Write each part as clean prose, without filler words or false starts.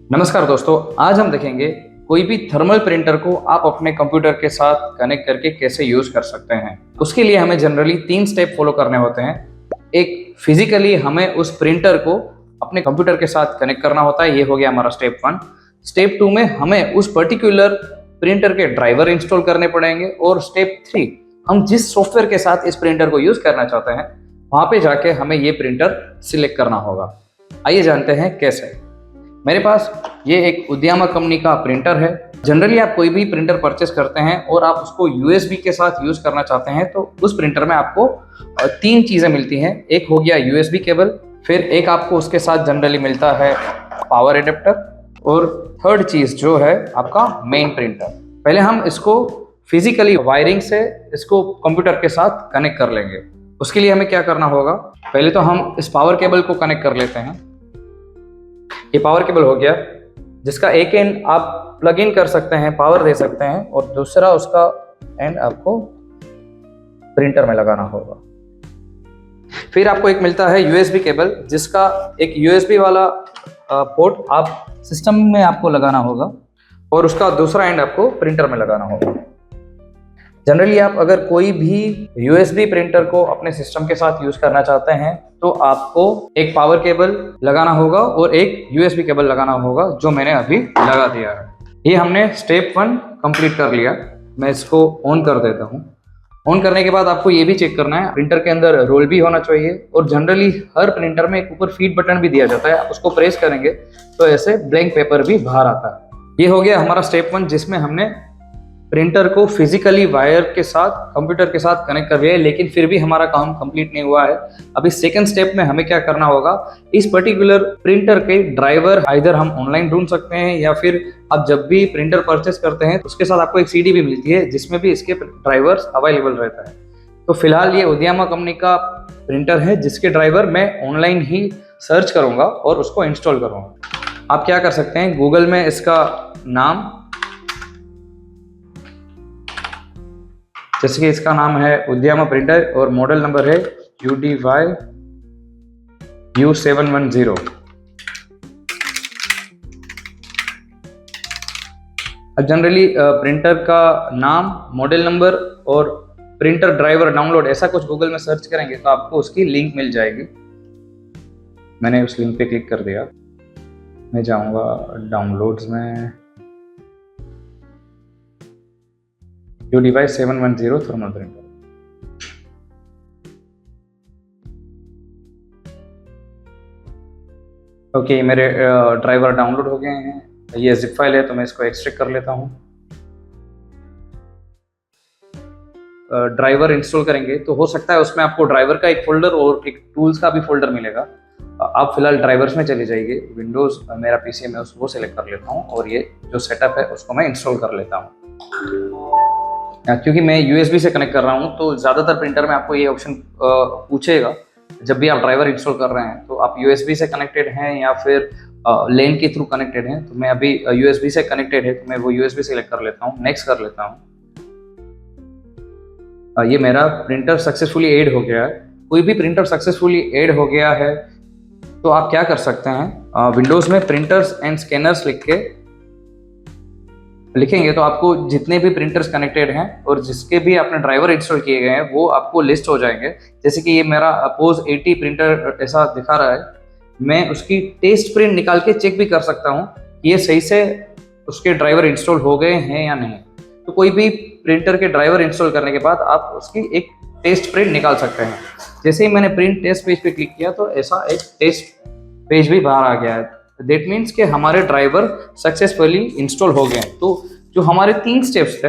नमस्कार दोस्तों, आज हम देखेंगे कोई भी थर्मल प्रिंटर को आप अपने कंप्यूटर के साथ कनेक्ट करके कैसे यूज कर सकते हैं। उसके लिए हमें जनरली 3 स्टेप फॉलो करने होते हैं। एक, फिजिकली हमें उस प्रिंटर को अपने कंप्यूटर के साथ कनेक्ट करना होता है, ये हो गया हमारा स्टेप 1। स्टेप 2 में हमें उस पर्टिकुलर प्रिंटर के ड्राइवर इंस्टॉल करने पड़ेंगे और स्टेप 3 हम जिस सॉफ्टवेयर के साथ इस प्रिंटर को यूज करना चाहते हैं वहां पे जाके हमें ये प्रिंटर सिलेक्ट करना होगा। आइए जानते हैं कैसे। मेरे पास ये एक उद्यमा कंपनी का प्रिंटर है। जनरली आप कोई भी प्रिंटर परचेस करते हैं और आप उसको यूएसबी के साथ यूज करना चाहते हैं तो उस प्रिंटर में आपको 3 चीजें मिलती हैं। एक हो गया यूएसबी केबल, फिर एक आपको उसके साथ जनरली मिलता है पावर एडेप्टर, और थर्ड चीज जो है आपका मेन प्रिंटर। पहले हम इसको फिजिकली वायरिंग से इसको कंप्यूटर के साथ कनेक्ट कर लेंगे। उसके लिए हमें क्या करना होगा, पहले तो हम इस पावर केबल को कनेक्ट कर लेते हैं। ये पावर केबल हो गया, जिसका एक एंड आप प्लग इन कर सकते हैं, पावर दे सकते हैं, और दूसरा उसका एंड आपको प्रिंटर में लगाना होगा। फिर आपको एक मिलता है यूएसबी केबल, जिसका एक यूएसबी वाला पोर्ट आप सिस्टम में आपको लगाना होगा और उसका दूसरा एंड आपको प्रिंटर में लगाना होगा। जनरली आप अगर कोई भी यूएसबी प्रिंटर को अपने सिस्टम के साथ यूज करना चाहते हैं तो आपको एक पावर केबल लगाना होगा और एक यूएसबी केबल लगाना होगा, जो मैंने अभी लगा दिया है। ये हमने स्टेप 1 कंप्लीट कर लिया। मैं इसको ऑन कर देता हूँ। ऑन करने के बाद आपको ये भी चेक करना है प्रिंटर के अंदर रोल भी होना चाहिए, और जनरली हर प्रिंटर में एक ऊपर फीड बटन भी दिया जाता है। आप उसको प्रेस करेंगे तो ऐसे ब्लैंक पेपर भी बाहर आता है। ये हो गया हमारा स्टेप 1, जिसमें हमने प्रिंटर को फिजिकली वायर के साथ कंप्यूटर के साथ कनेक्ट कर दिया है, लेकिन फिर भी हमारा काम कंप्लीट नहीं हुआ है। अभी सेकंड स्टेप में हमें क्या करना होगा, इस पर्टिकुलर प्रिंटर के ड्राइवर आइदर हम ऑनलाइन ढूंढ सकते हैं या फिर आप जब भी प्रिंटर परचेस करते हैं उसके साथ आपको एक सीडी भी मिलती है जिसमें भी इसके ड्राइवर्स अवेलेबल रहता है। तो फिलहाल ये उद्यमा कंपनी का प्रिंटर है, जिसके ड्राइवर मैं ऑनलाइन ही सर्च करूंगा और उसको इंस्टॉल करूंगा। आप क्या कर सकते हैं, गूगल में इसका नाम, जैसे कि इसका नाम है उद्यमा प्रिंटर और मॉडल नंबर है UDY U710। अब जनरली प्रिंटर का नाम, मॉडल नंबर और प्रिंटर ड्राइवर डाउनलोड ऐसा कुछ गूगल में सर्च करेंगे तो आपको उसकी लिंक मिल जाएगी। मैंने उस लिंक पे क्लिक कर दिया। मैं जाऊंगा डाउनलोड्स में, UDY 710 थर्मल प्रिंटर। ओके, मेरे ड्राइवर डाउनलोड हो गए हैं। ये जिप फाइल है तो मैं इसको एक्सट्रैक्ट कर लेता हूँ। ड्राइवर इंस्टॉल करेंगे तो हो सकता है उसमें आपको ड्राइवर का एक फोल्डर और एक टूल्स का भी फोल्डर मिलेगा। आप फिलहाल ड्राइवर्स में चले जाइए। विंडोज मेरा पीसी है, मैं उसको सेलेक्ट कर लेता हूँ और ये जो सेटअप है उसको मैं इंस्टॉल कर लेता हूँ। क्योंकि मैं यूएसबी से कनेक्ट कर रहा हूँ तो ज़्यादातर प्रिंटर में आपको ये ऑप्शन पूछेगा जब भी आप ड्राइवर इंस्टॉल कर रहे हैं, तो आप यूएसबी से कनेक्टेड हैं या फिर लेन के थ्रू कनेक्टेड हैं। तो मैं अभी यूएसबी से कनेक्टेड है तो मैं वो यूएसबी सेलेक्ट कर लेता हूँ, नेक्स्ट कर लेता हूँ। ये मेरा प्रिंटर सक्सेसफुली ऐड हो गया है। कोई भी प्रिंटर सक्सेसफुली ऐड हो गया है तो आप क्या कर सकते हैं, विंडोज़ में प्रिंटर्स एंड स्कैनर्स लिखेंगे तो आपको जितने भी प्रिंटर्स कनेक्टेड हैं और जिसके भी आपने ड्राइवर इंस्टॉल किए गए हैं वो आपको लिस्ट हो जाएंगे। जैसे कि ये मेरा अपोज 80 प्रिंटर ऐसा दिखा रहा है। मैं उसकी टेस्ट प्रिंट निकाल के चेक भी कर सकता हूँ कि ये सही से उसके ड्राइवर इंस्टॉल हो गए हैं या नहीं। तो कोई भी प्रिंटर के ड्राइवर इंस्टॉल करने के बाद आप उसकी एक टेस्ट प्रिंट निकाल सकते हैं। जैसे ही मैंने प्रिंट टेस्ट पेज पे क्लिक किया तो ऐसा एक टेस्ट पेज भी बाहर आ गया है। दैट मीन्स कि हमारे ड्राइवर सक्सेसफुली इंस्टॉल हो गए हैं। तो जो हमारे 3 स्टेप्स थे,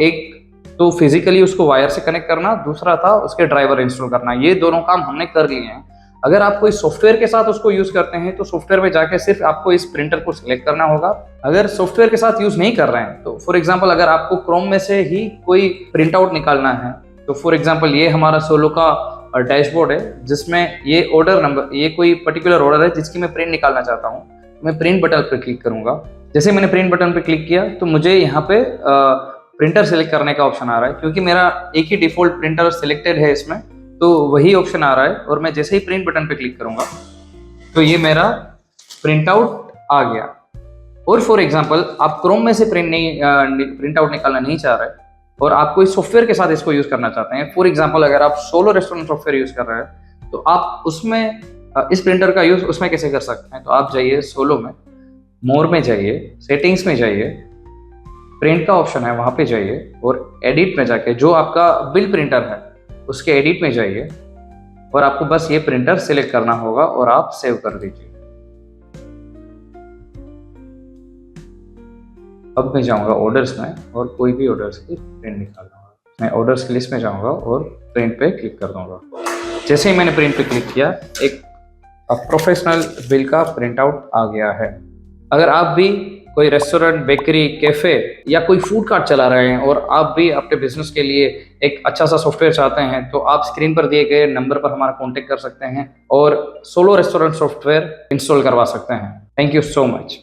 एक तो फिजिकली उसको वायर से कनेक्ट करना, दूसरा था उसके ड्राइवर इंस्टॉल करना, ये दोनों काम हमने कर लिए हैं। अगर आप कोई सॉफ्टवेयर के साथ उसको यूज करते हैं तो सॉफ्टवेयर में जाके सिर्फ आपको इस प्रिंटर को सिलेक्ट करना होगा। अगर सॉफ्टवेयर के साथ यूज नहीं कर रहे हैं तो फॉर एग्जांपल अगर आपको क्रोम में से ही कोई प्रिंट आउट निकालना है, तो फॉर एग्जांपल ये हमारा सोलो का डैशबोर्ड है जिसमें ये ऑर्डर नंबर, ये कोई पर्टिकुलर ऑर्डर है जिसकी मैं प्रिंट निकालना चाहता हूँ। मैं प्रिंट बटन पर क्लिक करूंगा। जैसे मैंने प्रिंट बटन पर क्लिक किया तो मुझे यहाँ पे प्रिंटर सेलेक्ट करने का ऑप्शन आ रहा है, क्योंकि मेरा एक ही डिफॉल्ट प्रिंटर सिलेक्टेड है इसमें, तो वही ऑप्शन आ रहा है। और मैं जैसे ही प्रिंट बटन पे क्लिक करूंगा तो ये मेरा प्रिंट आउट आ गया। और फॉर एग्जांपल आप क्रोम में से प्रिंट आउट निकालना नहीं चाह रहे और आप कोई सॉफ्टवेयर के साथ इसको यूज करना चाहते हैं, फॉर एग्जांपल अगर आप सोलो रेस्टोरेंट सॉफ्टवेयर यूज कर रहे हैं तो आप उसमें इस प्रिंटर का यूज उसमें कैसे कर सकते हैं। तो आप जाइए सोलो में, मोर में जाइए, सेटिंग्स में जाइए, प्रिंट का ऑप्शन है वहां पे जाइए और एडिट में जाके जो आपका बिल प्रिंटर है उसके एडिट में जाइए और आपको बस ये प्रिंटर सिलेक्ट करना होगा और आप सेव कर दीजिए। अब मैं जाऊंगा ऑर्डर्स में और कोई भी ऑर्डर्स की प्रिंट निकालूंगा। मैं ऑर्डर्स की लिस्ट में जाऊंगा और प्रिंट पे क्लिक कर दूंगा। जैसे ही मैंने प्रिंट पे क्लिक किया, एक प्रोफेशनल बिल का प्रिंट आउट आ गया है। अगर आप भी कोई रेस्टोरेंट, बेकरी, कैफे या कोई फूड कार्ट चला रहे हैं और आप भी अपने बिजनेस के लिए एक अच्छा सा सॉफ्टवेयर चाहते हैं तो आप स्क्रीन पर दिए गए नंबर पर हमारा कांटेक्ट कर सकते हैं और सोलो रेस्टोरेंट सॉफ्टवेयर इंस्टॉल करवा सकते हैं। Thank you so much.